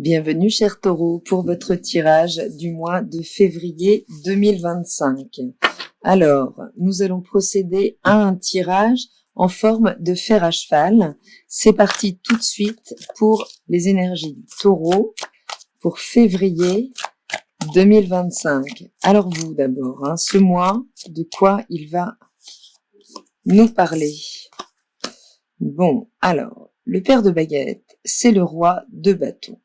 Bienvenue, cher Taureau, pour votre tirage du mois de février 2025. Alors, nous allons procéder à un tirage en forme de fer à cheval. C'est parti tout de suite pour les énergies du Taureau pour février 2025. Alors vous d'abord, ce mois, de quoi il va nous parler? Bon, alors, le père de baguette, c'est le roi de bâton.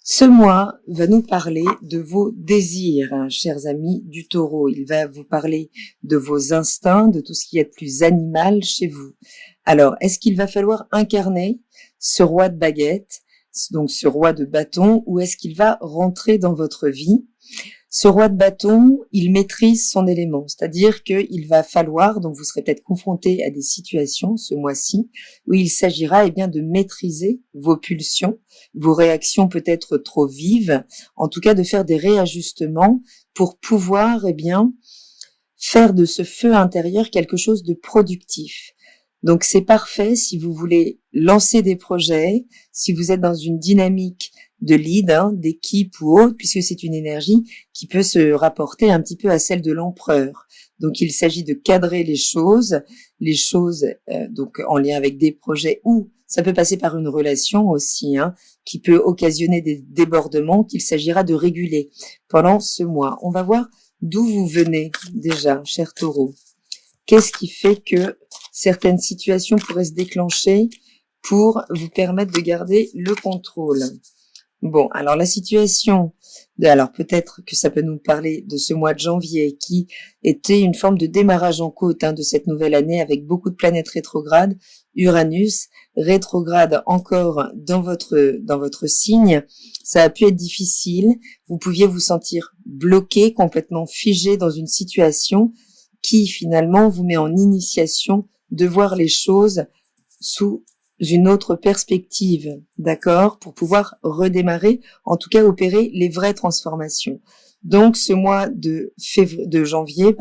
Ce mois va nous parler de vos désirs, chers amis du Taureau. Il va vous parler de vos instincts, de tout ce qui est plus animal chez vous. Alors, est-ce qu'il va falloir incarner ce roi de baguette, donc ce roi de bâton, ou est-ce qu'il va rentrer dans votre vie? Ce roi de bâton, il maîtrise son élément, c'est-à-dire qu'il va falloir, donc vous serez peut-être confronté à des situations ce mois-ci, où il s'agira de maîtriser vos pulsions, vos réactions peut-être trop vives, en tout cas de faire des réajustements pour pouvoir faire de ce feu intérieur quelque chose de productif. Donc c'est parfait si vous voulez lancer des projets, si vous êtes dans une dynamique de lead, d'équipe ou autre, puisque c'est une énergie qui peut se rapporter un petit peu à celle de l'empereur. Donc il s'agit de cadrer les choses donc en lien avec des projets, ou ça peut passer par une relation aussi, qui peut occasionner des débordements qu'il s'agira de réguler pendant ce mois. On va voir d'où vous venez déjà, cher Taureau. Qu'est-ce qui fait que certaines situations pourraient se déclencher pour vous permettre de garder le contrôle? Bon, alors la situation, alors peut-être que ça peut nous parler de ce mois de janvier qui était une forme de démarrage en côte de cette nouvelle année avec beaucoup de planètes rétrogrades, Uranus rétrograde encore dans votre signe. Ça a pu être difficile, vous pouviez vous sentir bloqué, complètement figé dans une situation qui finalement vous met en initiation de voir les choses sous une autre perspective, d'accord, pour pouvoir redémarrer, en tout cas opérer les vraies transformations. Donc ce mois de janvier,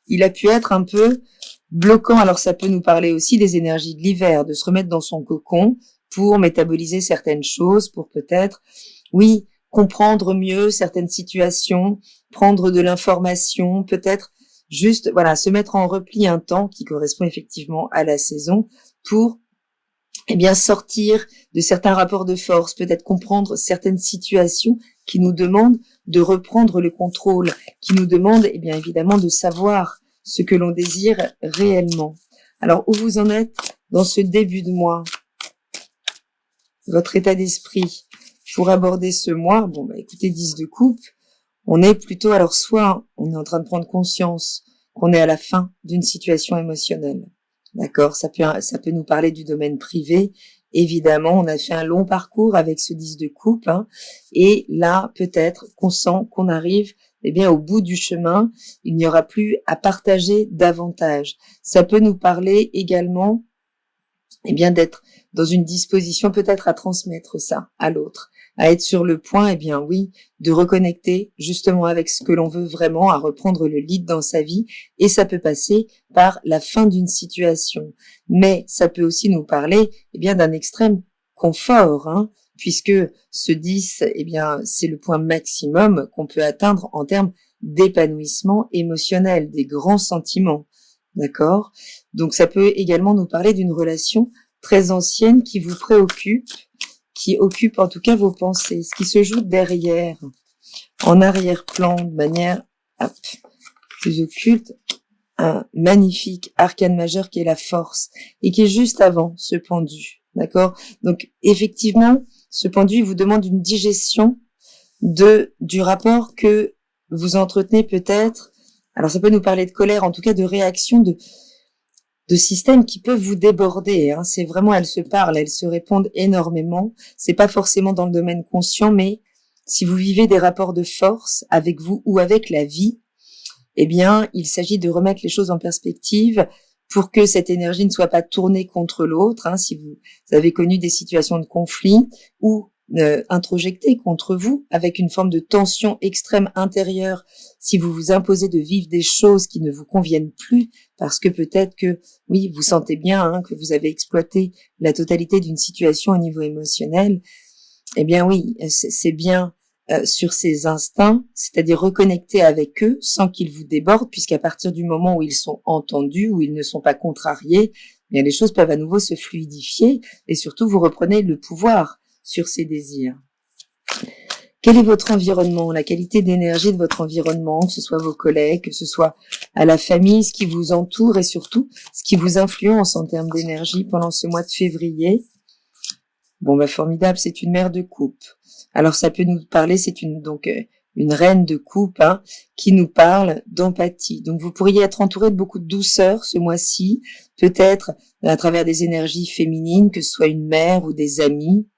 il a pu être un peu bloquant. Alors ça peut nous parler aussi des énergies de l'hiver, de se remettre dans son cocon pour métaboliser certaines choses, pour peut-être, comprendre mieux certaines situations, prendre de l'information, peut-être juste, se mettre en repli un temps qui correspond effectivement à la saison pour sortir de certains rapports de force, peut-être comprendre certaines situations qui nous demandent de reprendre le contrôle, qui nous demandent évidemment de savoir ce que l'on désire réellement. Alors, où vous en êtes dans ce début de mois? Votre état d'esprit pour aborder ce mois? Écoutez, 10 de coupe, on est plutôt, alors soit on est en train de prendre conscience qu'on est à la fin d'une situation émotionnelle. D'accord, ça peut nous parler du domaine privé. Évidemment, on a fait un long parcours avec ce 10 de coupe, et là, peut-être qu'on sent qu'on arrive, au bout du chemin. Il n'y aura plus à partager davantage. Ça peut nous parler également, d'être dans une disposition peut-être à transmettre ça à l'autre, à être sur le point, de reconnecter justement avec ce que l'on veut vraiment, à reprendre le lead dans sa vie, et ça peut passer par la fin d'une situation. Mais ça peut aussi nous parler, d'un extrême confort, puisque ce 10, c'est le point maximum qu'on peut atteindre en termes d'épanouissement émotionnel, des grands sentiments. D'accord? Donc ça peut également nous parler d'une relation très ancienne qui vous préoccupe, qui occupe en tout cas vos pensées, ce qui se joue derrière, en arrière-plan, de manière plus occulte, un magnifique arcane majeur qui est la force, et qui est juste avant ce pendu, d'accord? Donc effectivement, ce pendu vous demande une digestion du rapport que vous entretenez peut-être. Alors ça peut nous parler de colère, en tout cas de réaction, de systèmes qui peuvent vous déborder. C'est vraiment, elles se parlent, elles se répondent énormément. C'est pas forcément dans le domaine conscient, mais si vous vivez des rapports de force avec vous ou avec la vie, il s'agit de remettre les choses en perspective pour que cette énergie ne soit pas tournée contre l'autre. Si vous avez connu des situations de conflit ou introjectée contre vous avec une forme de tension extrême intérieure, si vous vous imposez de vivre des choses qui ne vous conviennent plus, parce que peut-être que, vous sentez bien que vous avez exploité la totalité d'une situation au niveau émotionnel, eh bien oui, c'est bien sur ces instincts, c'est-à-dire reconnecter avec eux sans qu'ils vous débordent, puisqu'à partir du moment où ils sont entendus, où ils ne sont pas contrariés, eh bien les choses peuvent à nouveau se fluidifier et surtout vous reprenez le pouvoir sur ces désirs. Quel est votre environnement, la qualité d'énergie de votre environnement, que ce soit vos collègues, que ce soit à la famille, ce qui vous entoure et surtout ce qui vous influence en termes d'énergie pendant ce mois de février? Bon, bah formidable, c'est une mère de coupe. Alors ça peut nous parler, c'est une reine de coupe hein, qui nous parle d'empathie. Donc vous pourriez être entouré de beaucoup de douceur ce mois-ci, peut-être à travers des énergies féminines, que ce soit une mère ou des amis,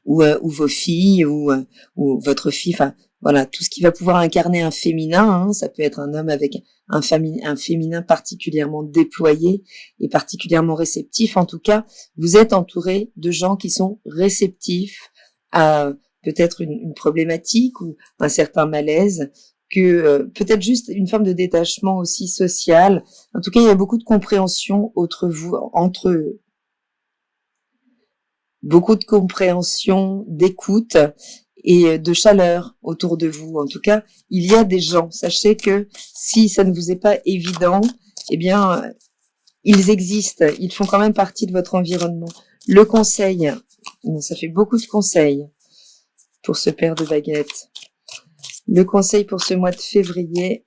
ou vos filles ou votre fille, enfin voilà, tout ce qui va pouvoir incarner un féminin, hein, ça peut être un homme avec un féminin particulièrement déployé et particulièrement réceptif. En tout cas, vous êtes entouré de gens qui sont réceptifs à peut-être une problématique ou un certain malaise, que peut-être juste une forme de détachement aussi social. En tout cas, il y a beaucoup de compréhension entre beaucoup de compréhension, d'écoute et de chaleur autour de vous. En tout cas, il y a des gens. Sachez que si ça ne vous est pas évident, eh bien, ils existent. Ils font quand même partie de votre environnement. Le conseil, ça fait beaucoup de conseils pour ce paire de baguettes. Le conseil pour ce mois de février.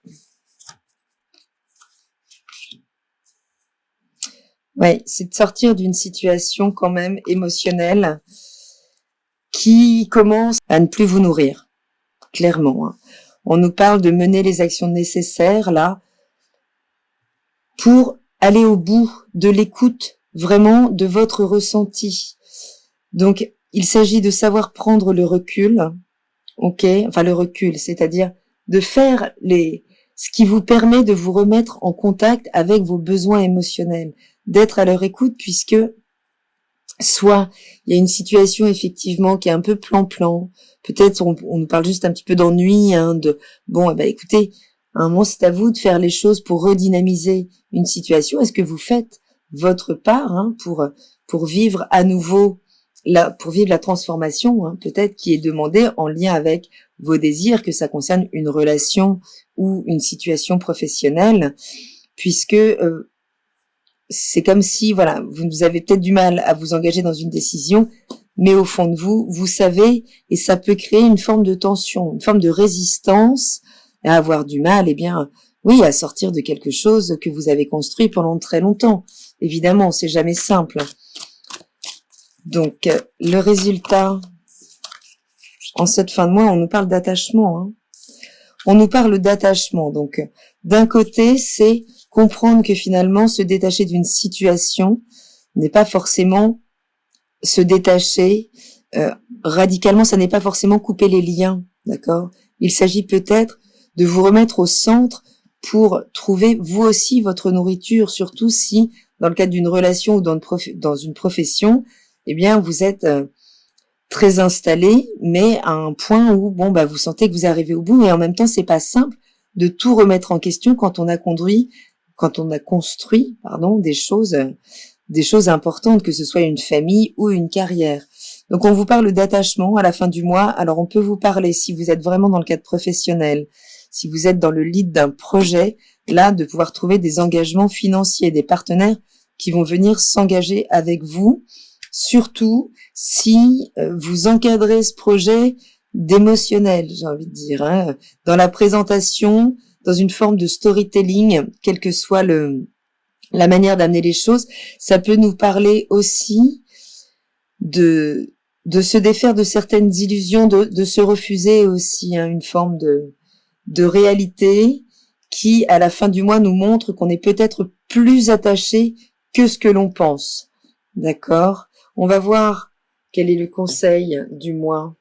Ouais, c'est de sortir d'une situation quand même émotionnelle qui commence à ne plus vous nourrir, clairement. Hein. On nous parle de mener les actions nécessaires, là, pour aller au bout de l'écoute, vraiment, de votre ressenti. Donc, il s'agit de savoir prendre le recul, ok, enfin le recul, c'est-à-dire de faire ce qui vous permet de vous remettre en contact avec vos besoins émotionnels, d'être à leur écoute, puisque soit il y a une situation effectivement qui est un peu plan-plan, peut-être on nous parle juste un petit peu d'ennui, hein, bon, eh ben écoutez, à un moment c'est à vous de faire les choses pour redynamiser une situation. Est-ce que vous faites votre part hein, pour vivre à nouveau pour vivre la transformation, hein, peut-être qui est demandée en lien avec vos désirs, que ça concerne une relation ou une situation professionnelle, puisque c'est comme si, voilà, vous avez peut-être du mal à vous engager dans une décision, mais au fond de vous, vous savez, et ça peut créer une forme de tension, une forme de résistance, à avoir du mal, eh bien, oui, à sortir de quelque chose que vous avez construit pendant très longtemps. Évidemment, c'est jamais simple. Donc, le résultat, en cette fin de mois, on nous parle d'attachement. Hein. On nous parle d'attachement. Donc, d'un côté, c'est comprendre que finalement, se détacher d'une situation n'est pas forcément se détacher radicalement, ça n'est pas forcément couper les liens, d'accord? Il s'agit peut-être de vous remettre au centre pour trouver vous aussi votre nourriture, surtout si, dans le cadre d'une relation ou dans une profession, eh bien, vous êtes très installé, mais à un point où, bon, bah, vous sentez que vous arrivez au bout, et en même temps, c'est pas simple de tout remettre en question quand on a construit, des choses importantes, que ce soit une famille ou une carrière. Donc, on vous parle d'attachement à la fin du mois. Alors, on peut vous parler, si vous êtes vraiment dans le cadre professionnel, si vous êtes dans le lead d'un projet, là, de pouvoir trouver des engagements financiers, des partenaires qui vont venir s'engager avec vous, surtout si vous encadrez ce projet d'émotionnel, j'ai envie de dire, hein, dans la présentation, dans une forme de storytelling, quelle que soit la manière d'amener les choses. Ça peut nous parler aussi de se défaire de certaines illusions, de se refuser aussi hein, une forme de réalité qui, à la fin du mois, nous montre qu'on est peut-être plus attaché que ce que l'on pense. D'accord? On va voir quel est le conseil du mois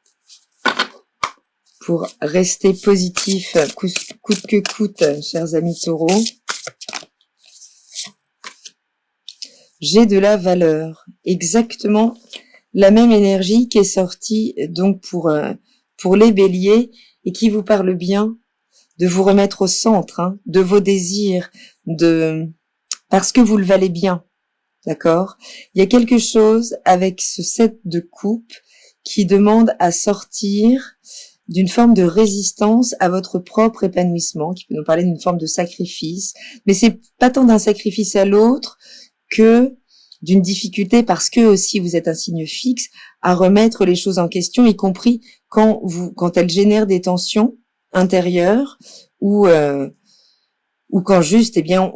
pour rester positif, coûte que coûte, chers amis taureaux. J'ai de la valeur. Exactement la même énergie qui est sortie donc pour les béliers et qui vous parle bien de vous remettre au centre hein, de vos désirs, parce que vous le valez bien. D'accord? Il y a quelque chose avec ce 7 de coupe qui demande à sortir d'une forme de résistance à votre propre épanouissement, qui peut nous parler d'une forme de sacrifice, mais c'est pas tant d'un sacrifice à l'autre que d'une difficulté, parce que aussi vous êtes un signe fixe, à remettre les choses en question, y compris quand elles génèrent des tensions intérieures, ou quand juste, eh bien,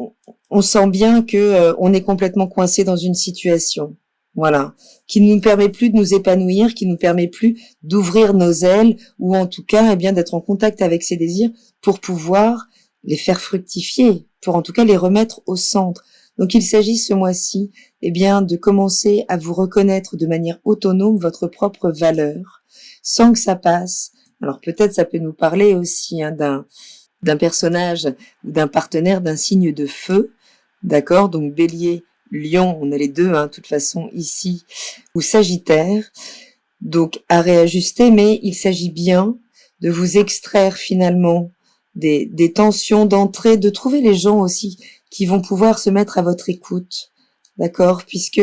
on sent bien que on est complètement coincé dans une situation. Voilà, qui ne nous permet plus de nous épanouir, qui ne nous permet plus d'ouvrir nos ailes, ou en tout cas, eh bien, d'être en contact avec ces désirs pour pouvoir les faire fructifier, pour en tout cas les remettre au centre. Donc, il s'agit ce mois-ci, eh bien, de commencer à vous reconnaître de manière autonome votre propre valeur, sans que ça passe. Alors, peut-être ça peut nous parler aussi d'un personnage ou d'un partenaire d'un signe de feu, d'accord? Donc, Bélier, Lion, on a les deux, de toute façon, ici, ou Sagittaire, donc à réajuster, mais il s'agit bien de vous extraire finalement des tensions d'entrée, de trouver les gens aussi qui vont pouvoir se mettre à votre écoute, d'accord? Puisque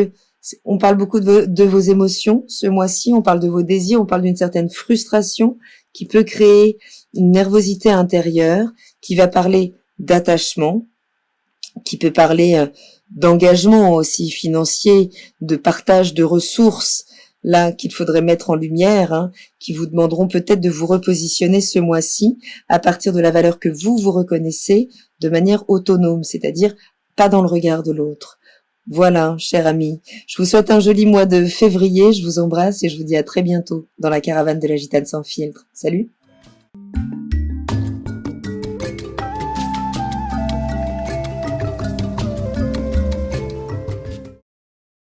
on parle beaucoup de vos émotions ce mois-ci, on parle de vos désirs, on parle d'une certaine frustration qui peut créer une nervosité intérieure, qui va parler d'attachement, qui peut parler d'engagement aussi financier, de partage de ressources, là qu'il faudrait mettre en lumière, qui vous demanderont peut-être de vous repositionner ce mois-ci à partir de la valeur que vous reconnaissez de manière autonome, c'est-à-dire pas dans le regard de l'autre. Voilà, cher ami, je vous souhaite un joli mois de février, je vous embrasse et je vous dis à très bientôt dans la caravane de la Gitane sans filtre. Salut!